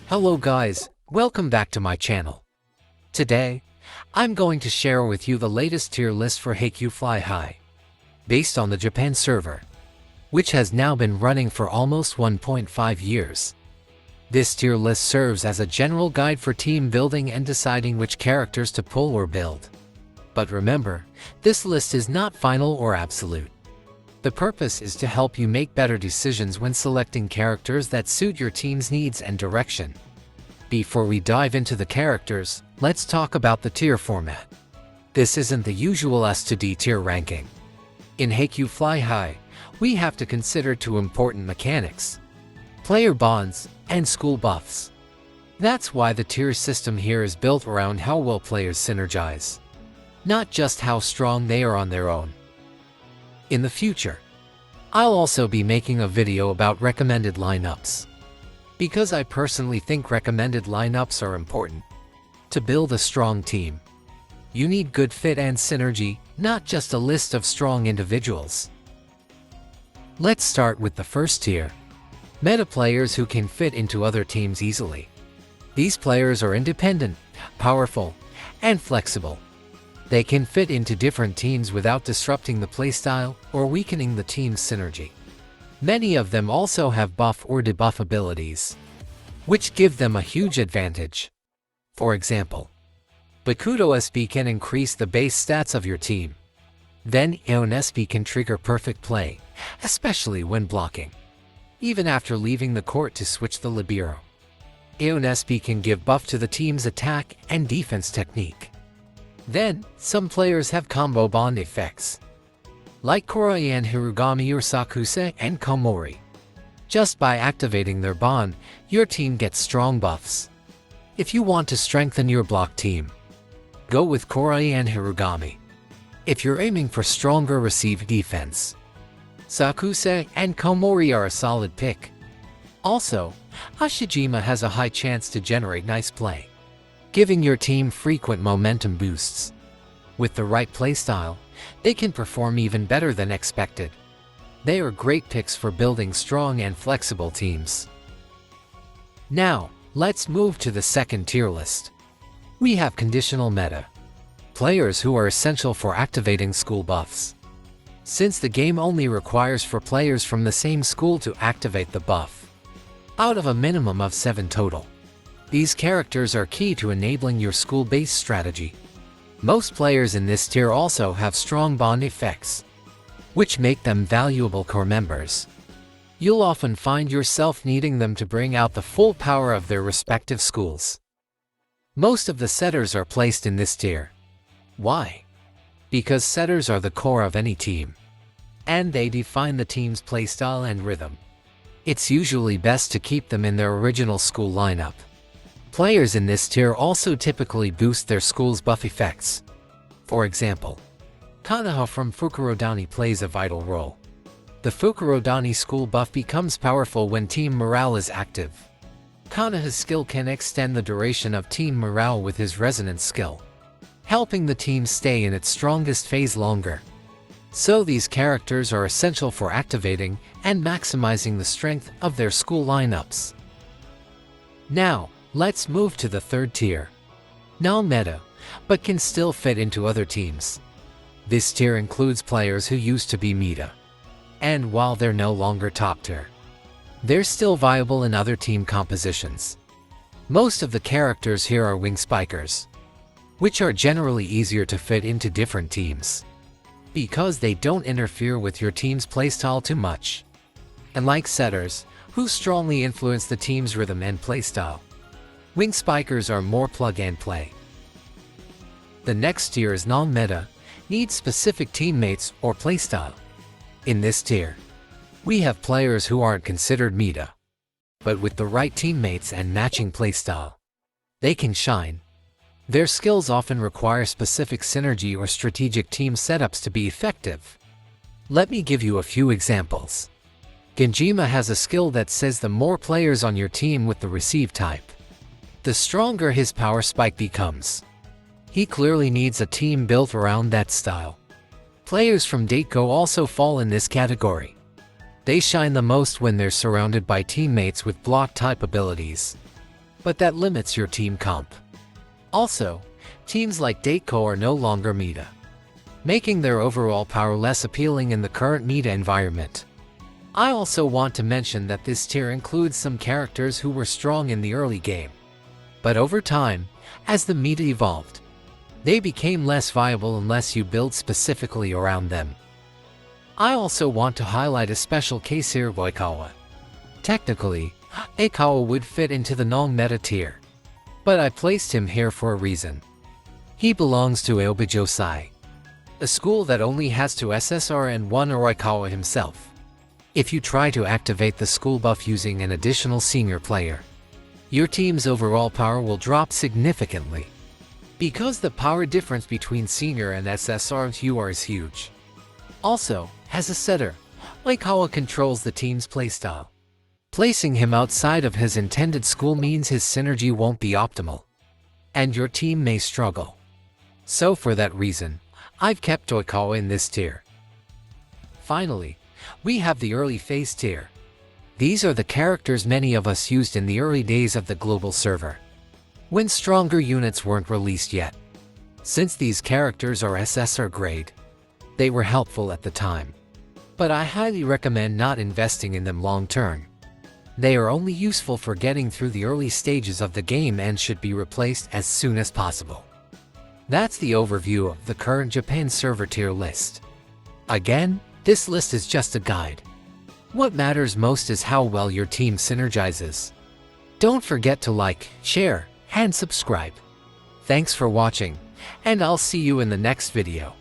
Hello guys, welcome back to my channel. Today, I'm going to share with you the latest tier list for Haikyuu Fly High, based on the Japan server, which has now been running for almost 1.5 years. This tier list serves as a general guide for team building and deciding which characters to pull or build. But remember, this list is not final or absolute. The purpose is to help you make better decisions when selecting characters that suit your team's needs and direction. Before we dive into the characters, let's talk about the tier format. This isn't the usual S to D tier ranking. In Haikyuu Fly High, we have to consider two important mechanics: player bonds and school buffs. That's why the tier system here is built around how well players synergize, not just how strong they are on their own. In the future, I'll also be making a video about recommended lineups, because I personally think recommended lineups are important. To build a strong team, you need good fit and synergy, not just a list of strong individuals. Let's start with the first tier: meta players who can fit into other teams easily. These players are independent, powerful, and flexible. They can fit into different teams without disrupting the playstyle or weakening the team's synergy. Many of them also have buff or debuff abilities, which give them a huge advantage. For example, Bakuto SB can increase the base stats of your team. Then Aeon SB can trigger perfect play, especially when blocking, even after leaving the court to switch the libero. Aeon SB can give buff to the team's attack and defense technique. Then, some players have combo bond effects, like Koroi and Hirugami or Sakuse and Komori. Just by activating their bond, your team gets strong buffs. If you want to strengthen your block team, go with Koroi and Hirugami. If you're aiming for stronger receive defense, Sakuse and Komori are a solid pick. Also, Ashijima has a high chance to generate nice play, giving your team frequent momentum boosts. With the right playstyle, they can perform even better than expected. They are great picks for building strong and flexible teams. Now, let's move to the second tier list. We have Conditional Meta, players who are essential for activating school buffs. Since the game only requires for players from the same school to activate the buff, out of a minimum of 7 total, these characters are key to enabling your school-based strategy. Most players in this tier also have strong bond effects, which make them valuable core members. You'll often find yourself needing them to bring out the full power of their respective schools. Most of the setters are placed in this tier. Why? Because setters are the core of any team, and they define the team's playstyle and rhythm. It's usually best to keep them in their original school lineup. Players in this tier also typically boost their school's buff effects. For example, Kanaha from Fukurodani plays a vital role. The Fukurodani school buff becomes powerful when team morale is active. Kanaha's skill can extend the duration of team morale with his resonance skill, helping the team stay in its strongest phase longer. So these characters are essential for activating and maximizing the strength of their school lineups. Now, let's move to the third tier: non-meta, but can still fit into other teams. This tier includes players who used to be meta, and while they're no longer top tier, they're still viable in other team compositions. Most of the characters here are wing spikers, which are generally easier to fit into different teams, because they don't interfere with your team's playstyle too much. And like setters, who strongly influence the team's rhythm and playstyle, wing spikers are more plug-and-play. The next tier is non-meta, needs specific teammates or playstyle. In this tier, we have players who aren't considered meta, but with the right teammates and matching playstyle, they can shine. Their skills often require specific synergy or strategic team setups to be effective. Let me give you a few examples. Genjima has a skill that says the more players on your team with the receive type, the stronger his power spike becomes. He clearly needs a team built around that style. Players from Dateko also fall in this category. They shine the most when they're surrounded by teammates with block type abilities. but that limits your team comp. Also, teams like Dateco are no longer meta, making their overall power less appealing in the current meta environment. I also want to mention that this tier includes some characters who were strong in the early game, but over time, as the meta evolved, they became less viable unless you build specifically around them. I also want to highlight a special case here of Oikawa. Technically, Oikawa would fit into the non-meta tier, but I placed him here for a reason. He belongs to Aobijosai, a school that only has 2 SSR and 1 Oikawa himself. If you try to activate the school buff using an additional senior player, your team's overall power will drop significantly, because the power difference between senior and SSR is huge. Also, as a setter, Oikawa controls the team's playstyle. Placing him outside of his intended school means his synergy won't be optimal, and your team may struggle. So for that reason, I've kept Oikawa in this tier. Finally, we have the early phase tier. These are the characters many of us used in the early days of the global server, when stronger units weren't released yet. Since these characters are SSR grade, they were helpful at the time, but I highly recommend not investing in them long term. They are only useful for getting through the early stages of the game and should be replaced as soon as possible. That's the overview of the current Japan server tier list. Again, this list is just a guide. What matters most is how well your team synergizes. Don't forget to like, share, and subscribe. Thanks for watching, and I'll see you in the next video.